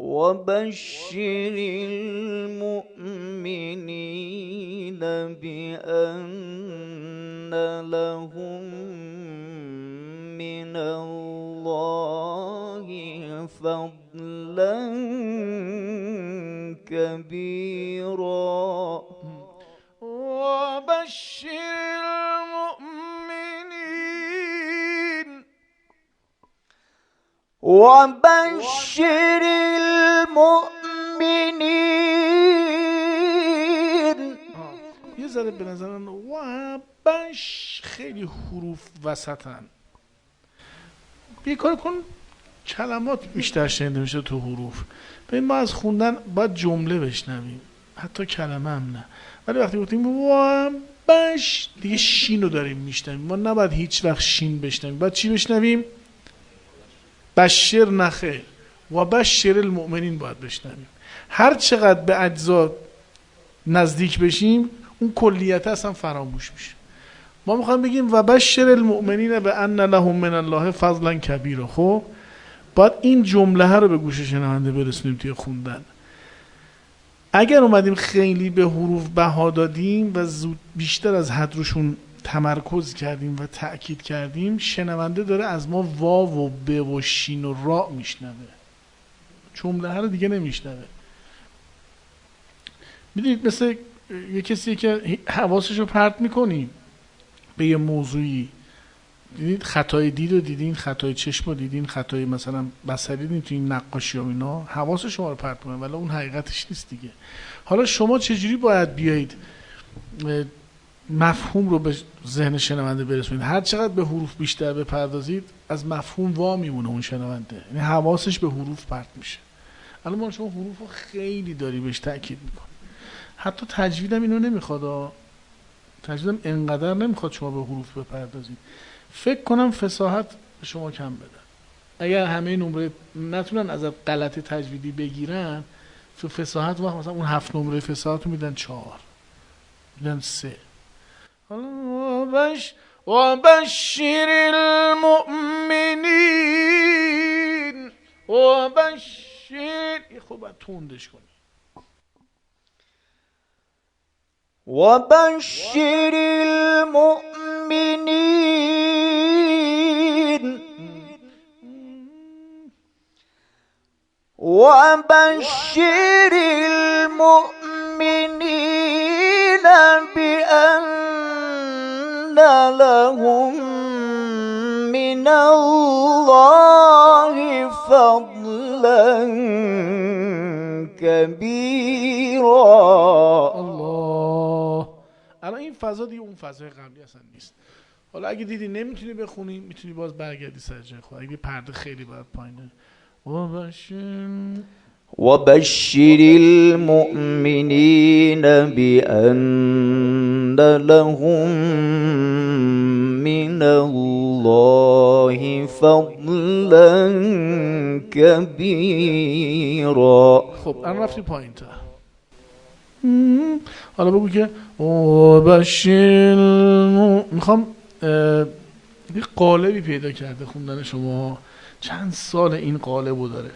وبشر المؤمنين بأن لهم من الله فضلا كبيرا وبشر المؤمنين وبشر المؤمنين. یه ذره به نظر من وبش خیلی حروف وسطن. یه کار کن کلمات بیشتر شنیده میشه تو حروف. ببین ما از خوندن باید جمله بشنویم، حتی کلمه هم نه. ولی وقتی گفتیم وبش دیگه شین رو داریم میشنویم. ما نباید هیچ وقت شین بشنویم. باید چی بشنویم؟ بشر نخیر و بشر المؤمنین باید بشنویم. هر چقدر به اجزا نزدیک بشیم اون کلیت اصلا فراموش میشه. ما میخوایم بگیم و بشر المؤمنین به ان لهم من الله فضلا کبیرا. خب باید این جمله ها رو به گوش شنونده برسونیم توی خوندن. اگر اومدیم خیلی به حروف بها دادیم و زود بیشتر از حد روشون تمرکز کردیم و تأکید کردیم، شنونده داره از ما واو و ب و شین و را میشنوه، جمله ها رو دیگه نمیشنوه. میدونید مثل یه کسی که حواسش رو پرت میکنیم به یه موضوعی، دیدید خطای دید رو دیدین، خطای چشم رو دیدین، خطای مثلا بصری دیدین تو این نقاشی ها اینا، حواس شما رو پرت میکنه ولی اون حقیقتش نیست دیگه. حالا شما چجوری باید بیایید مفهوم رو به ذهن شنونده برسونید؟ هر چقدر به حروف بیشتر بپردازید از مفهوم وا میمونه اون شنونده، یعنی حواسش به حروف پرت میشه. الان ما شما حروف رو خیلی داری بهش تاکید میکنی، حتی تجویدم اینو نمیخواد، تجویدم انقدر نمیخواد شما به حروف بپردازید. فکر کنم فصاحت به شما کم بده. اگر همه نمره نتونن ازت غلط تجویدی بگیرن، تو فصاحت وقت مثلا اون 7 نمره فصاحت رو میدن 4، میدن 3. وبشر المؤمنین وبشر، خب باید تندش کنی. وبشر المؤمنين وبشر المؤمنين بأن لهم من الله فضلا كبيرا. الله. الان این فضا دیگه اون فضای قبلی اصلا نیست. حالا اگه دیدی نمیتونی بخونی، میتونی باز برگردی سر جای خود. اگه پرده خیلی باید پایینه. وبشر المؤمنين بأن لهم من الله فضلا كبيرا. خب الان رفتی پایین تا. حالا بگو که وبشر میخوام یه قالبی پیدا کرده خوندن شما، چند سال این قالبو داره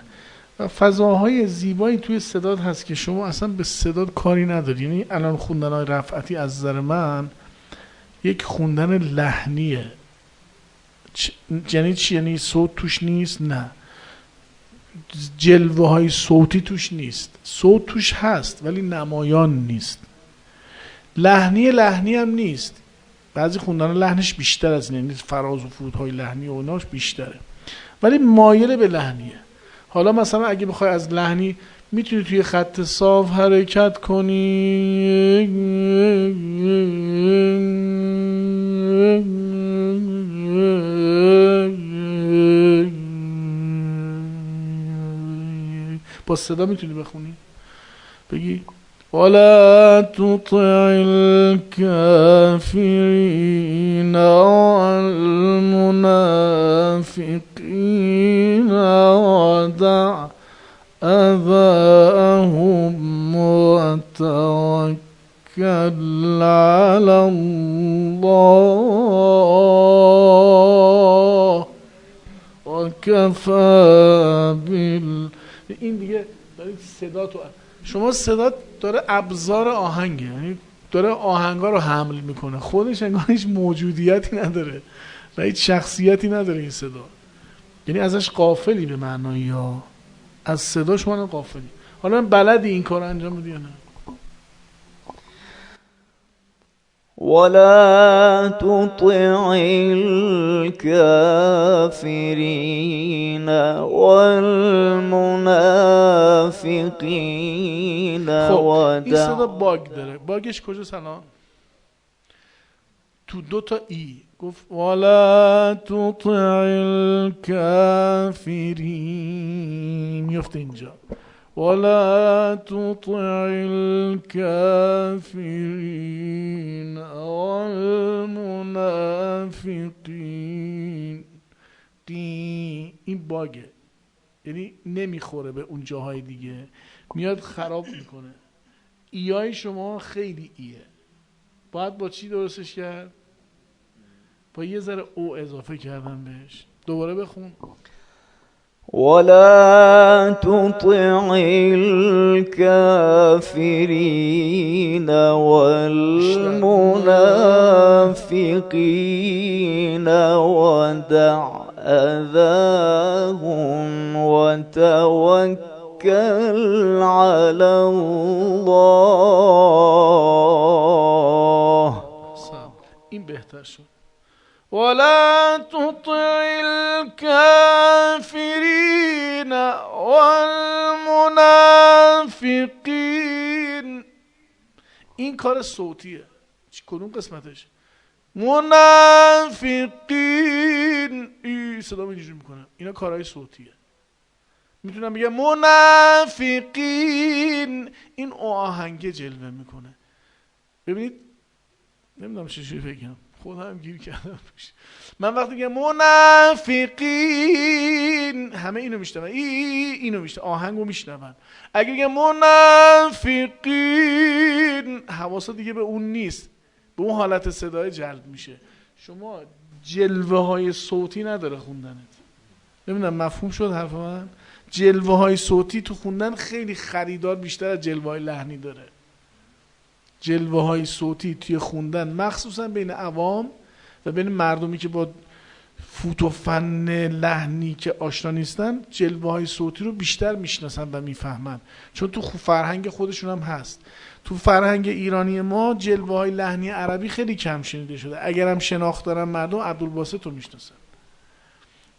و فضاهای زیبایی توی صدات هست که شما اصلا به صدات کاری نداری. یعنی الان خوندن‌های رفعتی از نظر من یک خوندن لحنیه. یعنی چی؟ یعنی صوت توش نیست؟ نه، جلوه های صوتی توش نیست، صوت توش هست ولی نمایان نیست. لحنی هم نیست. بعضی خوندن لحنش بیشتر از این، یعنی فراز و فرودهای لحنی و اوناش بیشتره ولی مایل به لحنیه. حالا مثلا اگه بخوای از لحنی، میتونی توی خط صاف حرکت کنی، با صدا میتونی بخونی، بگی ولا تطع الكافرين والمنافقين ودع أذاهم وتوكل على الله وكفى این دیگه دارید صدا تو شما صدا داره ابزار آهنگه، یعنی داره آهنگا رو حمل میکنه، خودش انگار هیچ موجودیتی نداره و هیچ شخصیتی نداره این صدا، یعنی ازش غافلی به معنایی ها، از صدا شما غافلی. حالا بلدی این کار انجام بدی یا نه؟ ولا تطع الكافرين والمنافقين خب این صدا باگ داره، باگش کجاست الان؟ تو دو تا ای گفت ولا تطع الكافرین، میفته اینجا ولا تطع الكافرين والمنافقين. این باگه، یعنی نمیخوره به اون جاهای دیگه، میاد خراب میکنه. ایای شما خیلی ایه، باید با چی درستش کرد؟ با یه ذره او اضافه کردن بهش. دوباره بخون. ولا تطع الكافرين والمنافقين ودع أذاهم وتوكل على الله. این بهتر شد. ولا تطع الكافرين والمنافقين. این کار صوتیه. کدوم قسمتش؟ منافقین. این صدا اینجوری میکنه، اینا کارهای صوتیه. میتونم بگم منافقین، این آهنگ جلوه میکنه. ببینید نمیدونم چجوری بگم، خودم گیر کردم. من وقتی میگم منافقین همه اینو میشنون، اینو میشنون، آهنگو میشنون. اگه بگم منافقین حواست دیگه به اون نیست، به اون حالت صدای جلب میشه. شما جلوه های صوتی نداره خوندنت. نمیدونم مفهوم شد حرف من؟ جلوه های صوتی تو خوندن خیلی خریدار بیشتر از جلوه های لحنی داره. جلوه های صوتی توی خوندن مخصوصا بین عوام و بین مردمی که با فوت و فن لحنی که آشنا نیستن، جلوه های صوتی رو بیشتر میشناسن و میفهمن، چون تو فرهنگ خودشون هم هست. تو فرهنگ ایرانی ما جلوه های لحنی عربی خیلی کم شنیده شده، اگر هم شناخت دارن مردم عبدالباسط رو میشناسن.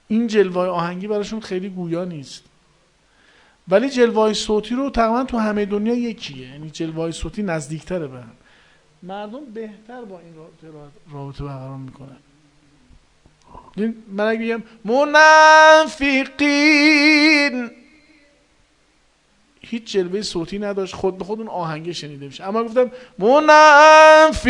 این جلوه های آهنگی براشون خیلی گویا نیست، ولی جلوه های صوتی رو تقریبا تو همه دنیا یکیه، یعنی جلوه های صوتی نزدیکتره به هم. مردم بهتر با این رابطه برقرار میکنن. من اگه بگم منافقین، هیچ جلوه صوتی نداشت، خود به خود اون آهنگ شنیده میشه. اما گفتم منافقین،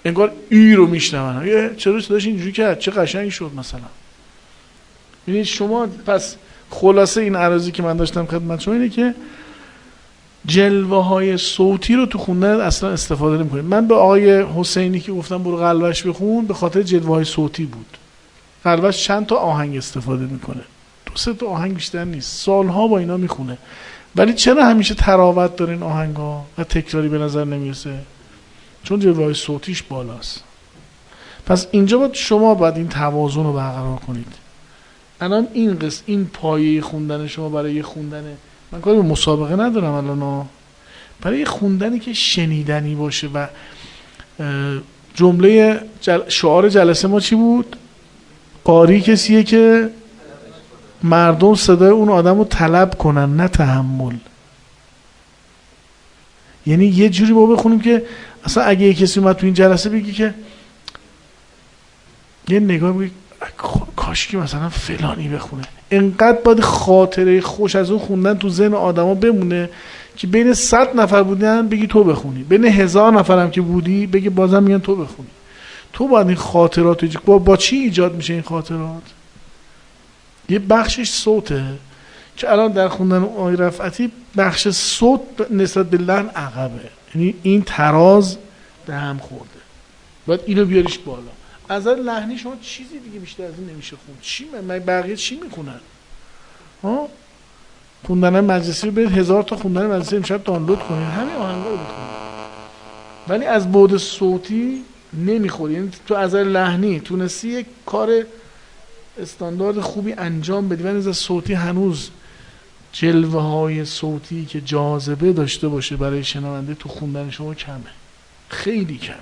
انگار ای رو میشنون. چرا صداش اینجوری کرد؟ چه قشنگ شد مثلا. ببینید شما پس خلاصه این عرضی که من داشتم خدمت شما اینه که جلوه های صوتی رو تو خوندن اصلا استفاده نمی کنید. من به آقای حسینی که گفتم برو قلبش بخون، به خاطر جلوه های صوتی بود. قلبش چند تا آهنگ استفاده میکنه، 2-3 تا آهنگ بیشتر نیست، سالها با اینا میخونه. ولی چرا همیشه تراوت داره این آهنگا و تکراری به نظر نمیرسه؟ چون جلوه های صوتیش بالاست. پس اینجا باید شما باید این توازن رو برقرار کنید. الان این پایه خوندن شما برای خوندن، من کاری به مسابقه ندارم الان، برای خوندنی که شنیدنی باشه و جمله شعار جلسه ما چی بود؟ قاری کسیه که مردم صدای اون آدم رو طلب کنن نه تحمل. یعنی یه جوری با بخونیم که اصلا اگه یه کسی اومد تو این جلسه بگی که یه نگاه بگی کاش که مثلا فلانی بخونه، انقدر باید خاطره خوش از اون خوندن تو ذهن آدما بمونه که بین 100 نفر بودن بگی تو بخونی، بین 1000 نفرم که بودی بگی بازم میگن تو بخونی. تو باید این خاطرات با چی ایجاد میشه این خاطرات؟ یه بخشش صوته که الان در خوندن آقای رفعتی بخش صوت نسبت به لحن عقبه، یعنی این تراز به هم خورده، باید اینو بیاریش بالا. از لحنی شما چیزی دیگه بیشتر از این نمیشه خوند. چی بقیه چی میکنن؟ خوندن مجلسی رو برید 1000 تا خوندن مجلسی امشب دانلود کنید، همین آهنگا رو بخونید، ولی از بعد صوتی نمیخوری. یعنی تو از لحنی تونستی یک کار استاندارد خوبی انجام بدی، ولی از صوتی هنوز جلوه های صوتی که جاذبه داشته باشه برای شنونده تو خوندن شما کمه، خیلی کمه.